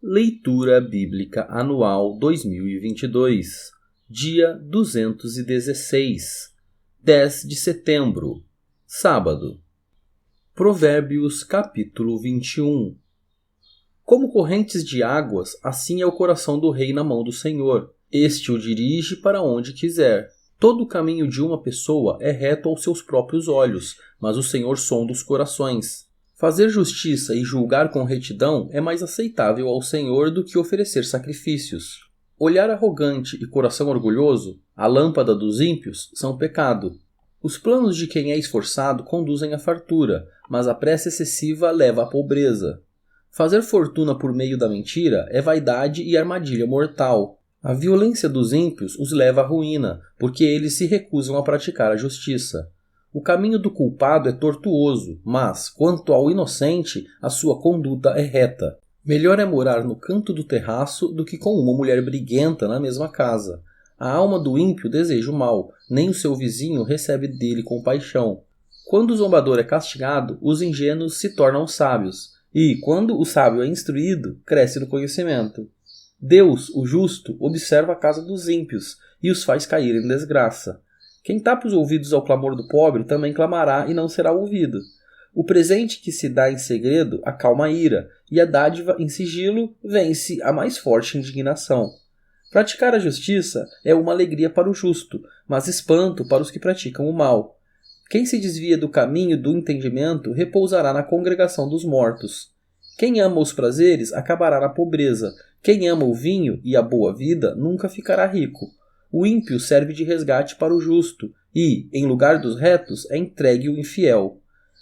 Leitura Bíblica Anual 2022, dia 216, 10 de setembro, sábado. Provérbios capítulo 21. Como correntes de águas, assim é o coração do rei na mão do Senhor. Este o dirige para onde quiser. Todo o caminho de uma pessoa é reto aos seus próprios olhos, mas o Senhor sonda os corações. Fazer justiça e julgar com retidão é mais aceitável ao Senhor do que oferecer sacrifícios. Olhar arrogante e coração orgulhoso, a lâmpada dos ímpios, são pecado. Os planos de quem é esforçado conduzem à fartura, mas a pressa excessiva leva à pobreza. Fazer fortuna por meio da mentira é vaidade e armadilha mortal. A violência dos ímpios os leva à ruína, porque eles se recusam a praticar a justiça. O caminho do culpado é tortuoso, mas, quanto ao inocente, a sua conduta é reta. Melhor é morar no canto do terraço do que com uma mulher briguenta na mesma casa. A alma do ímpio deseja o mal, nem o seu vizinho recebe dele compaixão. Quando o zombador é castigado, os ingênuos se tornam sábios, e, quando o sábio é instruído, cresce no conhecimento. Deus, o justo, observa a casa dos ímpios e os faz cair em desgraça. Quem tapa os ouvidos ao clamor do pobre também clamará e não será ouvido. O presente que se dá em segredo acalma a ira, e a dádiva em sigilo vence a mais forte indignação. Praticar a justiça é uma alegria para o justo, mas espanto para os que praticam o mal. Quem se desvia do caminho do entendimento repousará na congregação dos mortos. Quem ama os prazeres acabará na pobreza. Quem ama o vinho e a boa vida nunca ficará rico. O ímpio serve de resgate para o justo, e, em lugar dos retos, é entregue o infiel.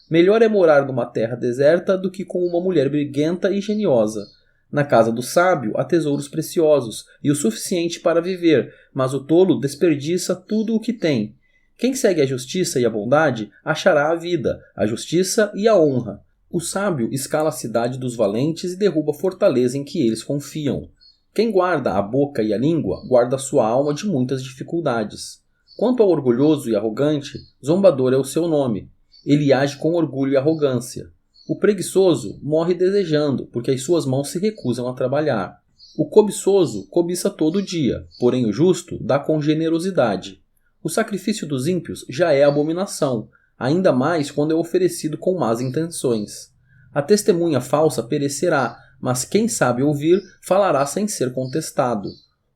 Melhor é morar numa terra deserta do que com uma mulher briguenta e geniosa. Na casa do sábio há tesouros preciosos, e o suficiente para viver, mas o tolo desperdiça tudo o que tem. Quem segue a justiça e a bondade achará a vida, a justiça e a honra. O sábio escala a cidade dos valentes e derruba a fortaleza em que eles confiam. Quem guarda a boca e a língua, guarda sua alma de muitas dificuldades. Quanto ao orgulhoso e arrogante, zombador é o seu nome. Ele age com orgulho e arrogância. O preguiçoso morre desejando, porque as suas mãos se recusam a trabalhar. O cobiçoso cobiça todo dia, porém o justo dá com generosidade. O sacrifício dos ímpios já é abominação, ainda mais quando é oferecido com más intenções. A testemunha falsa perecerá, mas quem sabe ouvir falará sem ser contestado.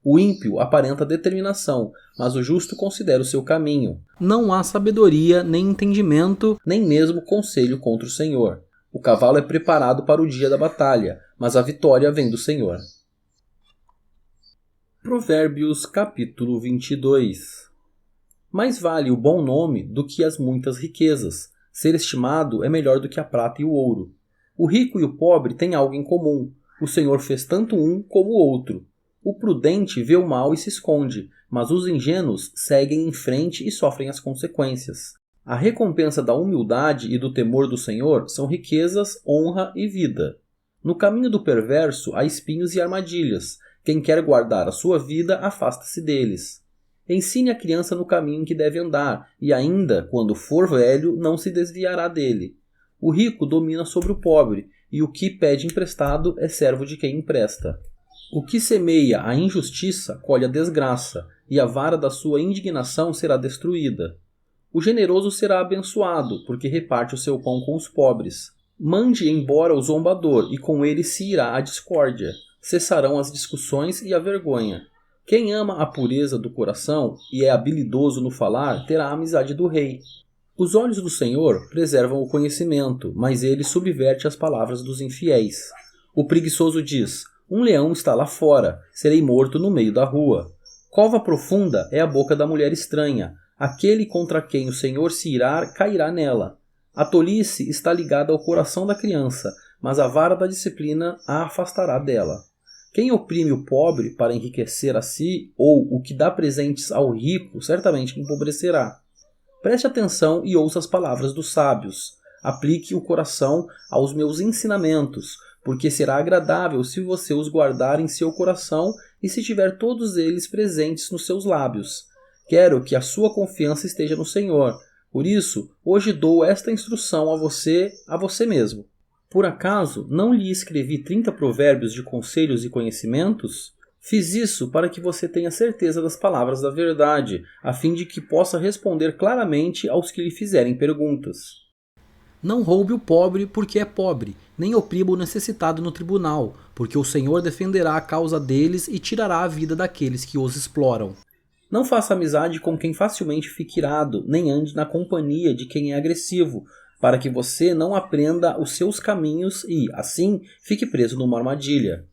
O ímpio aparenta determinação, mas o justo considera o seu caminho. Não há sabedoria, nem entendimento, nem mesmo conselho contra o Senhor. O cavalo é preparado para o dia da batalha, mas a vitória vem do Senhor. Provérbios capítulo 22. Mais vale o bom nome do que as muitas riquezas. Ser estimado é melhor do que a prata e o ouro. O rico e o pobre têm algo em comum. O Senhor fez tanto um como o outro. O prudente vê o mal e se esconde, mas os ingênuos seguem em frente e sofrem as consequências. A recompensa da humildade e do temor do Senhor são riquezas, honra e vida. No caminho do perverso há espinhos e armadilhas. Quem quer guardar a sua vida afasta-se deles. Ensine a criança no caminho em que deve andar, e ainda, quando for velho, não se desviará dele. O rico domina sobre o pobre, e o que pede emprestado é servo de quem empresta. O que semeia a injustiça colhe a desgraça, e a vara da sua indignação será destruída. O generoso será abençoado, porque reparte o seu pão com os pobres. Mande embora o zombador, e com ele se irá a discórdia. Cessarão as discussões e a vergonha. Quem ama a pureza do coração e é habilidoso no falar, terá a amizade do rei. Os olhos do Senhor preservam o conhecimento, mas ele subverte as palavras dos infiéis. O preguiçoso diz: um leão está lá fora, serei morto no meio da rua. Cova profunda é a boca da mulher estranha. Aquele contra quem o Senhor se irar cairá nela. A tolice está ligada ao coração da criança, mas a vara da disciplina a afastará dela. Quem oprime o pobre para enriquecer a si, ou o que dá presentes ao rico, certamente empobrecerá. Preste atenção e ouça as palavras dos sábios. Aplique o coração aos meus ensinamentos, porque será agradável se você os guardar em seu coração e se tiver todos eles presentes nos seus lábios. Quero que a sua confiança esteja no Senhor. Por isso, hoje dou esta instrução a você mesmo. Por acaso não lhe escrevi 30 provérbios de conselhos e conhecimentos? Fiz isso para que você tenha certeza das palavras da verdade, a fim de que possa responder claramente aos que lhe fizerem perguntas. Não roube o pobre porque é pobre, nem oprima o necessitado no tribunal, porque o Senhor defenderá a causa deles e tirará a vida daqueles que os exploram. Não faça amizade com quem facilmente fica irado, nem ande na companhia de quem é agressivo, para que você não aprenda os seus caminhos e, assim, fique preso numa armadilha.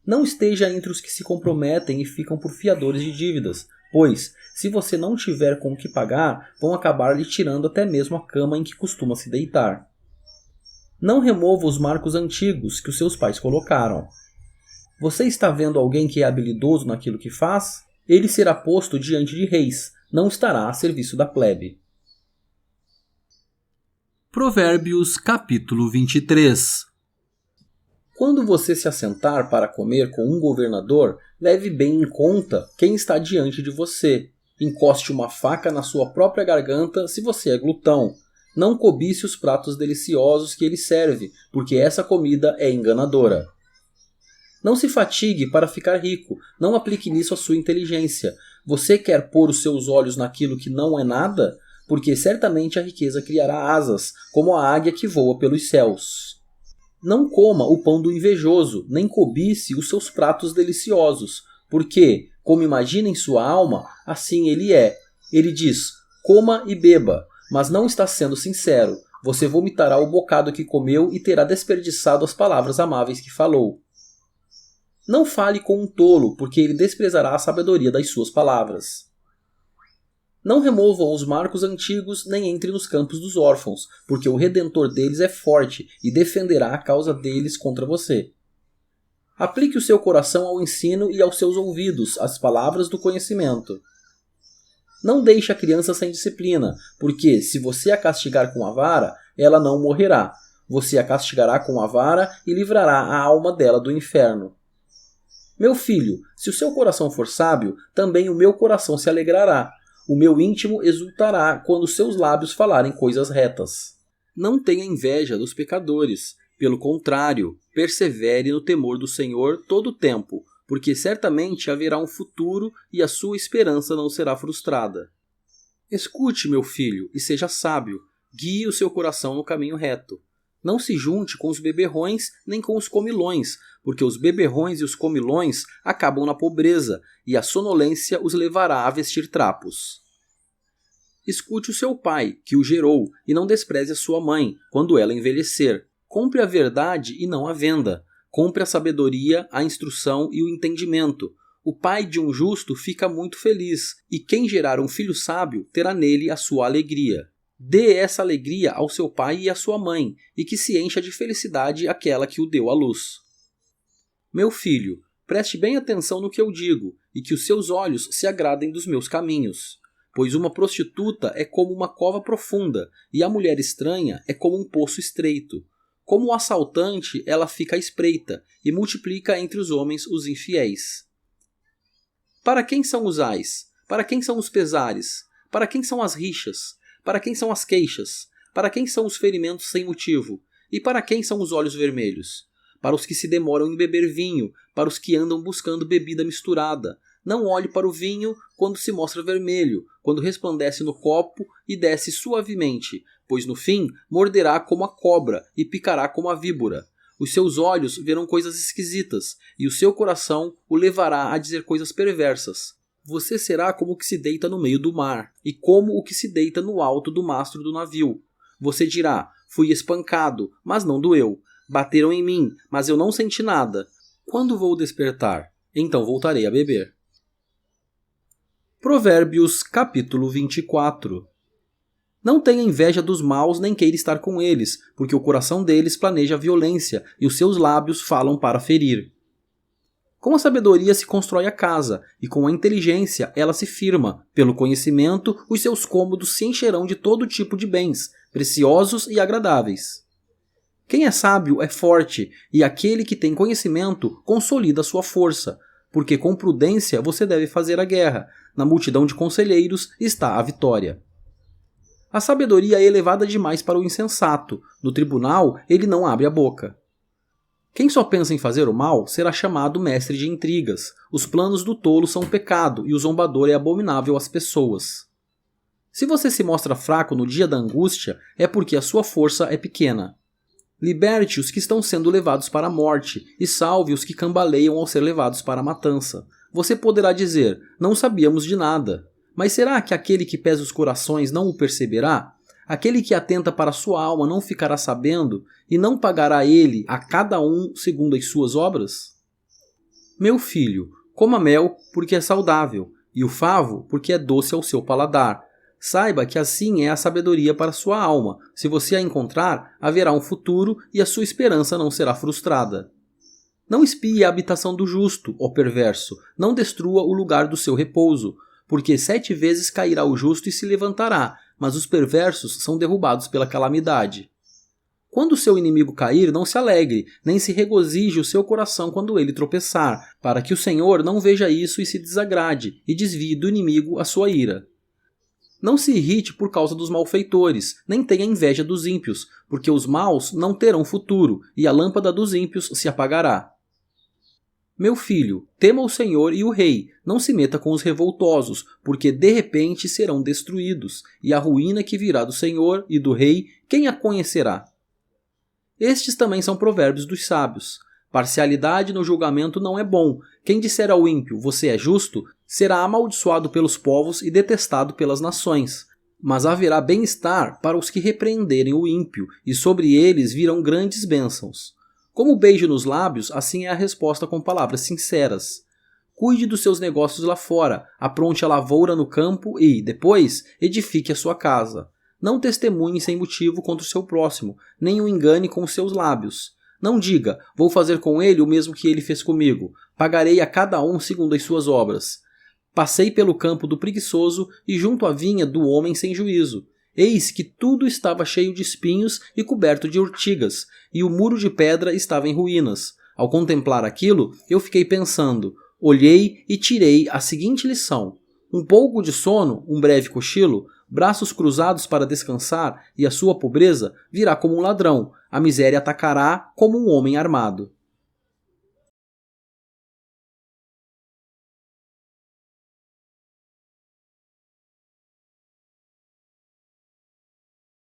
Não esteja entre os que se comprometem e ficam por fiadores de dívidas, pois, se você não tiver com o que pagar, vão acabar lhe tirando até mesmo a cama em que costuma se deitar. Não remova os marcos antigos que os seus pais colocaram. Você está vendo alguém que é habilidoso naquilo que faz? Ele será posto diante de reis, não estará a serviço da plebe. Provérbios capítulo 23. Quando você se assentar para comer com um governador, leve bem em conta quem está diante de você. Encoste uma faca na sua própria garganta se você é glutão. Não cobice os pratos deliciosos que ele serve, porque essa comida é enganadora. Não se fatigue para ficar rico, não aplique nisso a sua inteligência. Você quer pôr os seus olhos naquilo que não é nada? Porque certamente a riqueza criará asas, como a águia que voa pelos céus. Não coma o pão do invejoso, nem cobice os seus pratos deliciosos, porque, como imagina em sua alma, assim ele é. Ele diz, coma e beba, mas não está sendo sincero. Você vomitará o bocado que comeu e terá desperdiçado as palavras amáveis que falou. Não fale com um tolo, porque ele desprezará a sabedoria das suas palavras. Não removam os marcos antigos, nem entre nos campos dos órfãos, porque o Redentor deles é forte e defenderá a causa deles contra você. Aplique o seu coração ao ensino e aos seus ouvidos as palavras do conhecimento. Não deixe a criança sem disciplina, porque se você a castigar com a vara, ela não morrerá. Você a castigará com a vara e livrará a alma dela do inferno. Meu filho, se o seu coração for sábio, também o meu coração se alegrará. O meu íntimo exultará quando seus lábios falarem coisas retas. Não tenha inveja dos pecadores. Pelo contrário, persevere no temor do Senhor todo o tempo, porque certamente haverá um futuro e a sua esperança não será frustrada. Escute, meu filho, e seja sábio. Guie o seu coração no caminho reto. Não se junte com os beberrões nem com os comilões, porque os beberrões e os comilões acabam na pobreza, e a sonolência os levará a vestir trapos. Escute o seu pai, que o gerou, e não despreze a sua mãe, quando ela envelhecer. Compre a verdade e não a venda. Compre a sabedoria, a instrução e o entendimento. O pai de um justo fica muito feliz, e quem gerar um filho sábio terá nele a sua alegria. Dê essa alegria ao seu pai e à sua mãe, e que se encha de felicidade aquela que o deu à luz. Meu filho, preste bem atenção no que eu digo, e que os seus olhos se agradem dos meus caminhos. Pois uma prostituta é como uma cova profunda, e a mulher estranha é como um poço estreito. Como o assaltante, ela fica à espreita, e multiplica entre os homens os infiéis. Para quem são os ais? Para quem são os pesares? Para quem são as rixas? Para quem são as queixas? Para quem são os ferimentos sem motivo? E para quem são os olhos vermelhos? Para os que se demoram em beber vinho, para os que andam buscando bebida misturada. Não olhe para o vinho quando se mostra vermelho, quando resplandece no copo e desce suavemente, pois no fim morderá como a cobra e picará como a víbora. Os seus olhos verão coisas esquisitas, e o seu coração o levará a dizer coisas perversas. Você será como o que se deita no meio do mar, e como o que se deita no alto do mastro do navio. Você dirá, fui espancado, mas não doeu. Bateram em mim, mas eu não senti nada. Quando vou despertar? Então voltarei a beber. Provérbios capítulo 24. Não tenha inveja dos maus nem queira estar com eles, porque o coração deles planeja a violência, e os seus lábios falam para ferir. Com a sabedoria se constrói a casa, e com a inteligência ela se firma. Pelo conhecimento, os seus cômodos se encherão de todo tipo de bens, preciosos e agradáveis. Quem é sábio é forte, e aquele que tem conhecimento consolida sua força, porque com prudência você deve fazer a guerra. Na multidão de conselheiros está a vitória. A sabedoria é elevada demais para o insensato. No tribunal, ele não abre a boca. Quem só pensa em fazer o mal será chamado mestre de intrigas. Os planos do tolo são pecado e o zombador é abominável às pessoas. Se você se mostra fraco no dia da angústia, é porque a sua força é pequena. Liberte os que estão sendo levados para a morte e salve os que cambaleiam ao ser levados para a matança. Você poderá dizer, não sabíamos de nada. Mas será que aquele que pesa os corações não o perceberá? Aquele que atenta para a sua alma não ficará sabendo e não pagará ele a cada um segundo as suas obras? Meu filho, coma mel porque é saudável, e o favo porque é doce ao seu paladar. Saiba que assim é a sabedoria para a sua alma. Se você a encontrar, haverá um futuro e a sua esperança não será frustrada. Não espie a habitação do justo, ó perverso, não destrua o lugar do seu repouso, porque 7 vezes cairá o justo e se levantará, mas os perversos são derrubados pela calamidade. Quando seu inimigo cair, não se alegre, nem se regozije o seu coração quando ele tropeçar, para que o Senhor não veja isso e se desagrade, e desvie do inimigo a sua ira. Não se irrite por causa dos malfeitores, nem tenha inveja dos ímpios, porque os maus não terão futuro, e a lâmpada dos ímpios se apagará. Meu filho, tema o Senhor e o rei, não se meta com os revoltosos, porque de repente serão destruídos, e a ruína que virá do Senhor e do rei, quem a conhecerá? Estes também são provérbios dos sábios. Parcialidade no julgamento não é bom. Quem disser ao ímpio, você é justo, será amaldiçoado pelos povos e detestado pelas nações. Mas haverá bem-estar para os que repreenderem o ímpio, e sobre eles virão grandes bênçãos. Como o beijo nos lábios, assim é a resposta com palavras sinceras. Cuide dos seus negócios lá fora, apronte a lavoura no campo e, depois, edifique a sua casa. Não testemunhe sem motivo contra o seu próximo, nem o engane com os seus lábios. Não diga, vou fazer com ele o mesmo que ele fez comigo, pagarei a cada um segundo as suas obras. Passei pelo campo do preguiçoso e junto à vinha do homem sem juízo. Eis que tudo estava cheio de espinhos e coberto de urtigas, e o muro de pedra estava em ruínas. Ao contemplar aquilo, eu fiquei pensando, olhei e tirei a seguinte lição. Um pouco de sono, um breve cochilo, braços cruzados para descansar e a sua pobreza virá como um ladrão, a miséria atacará como um homem armado.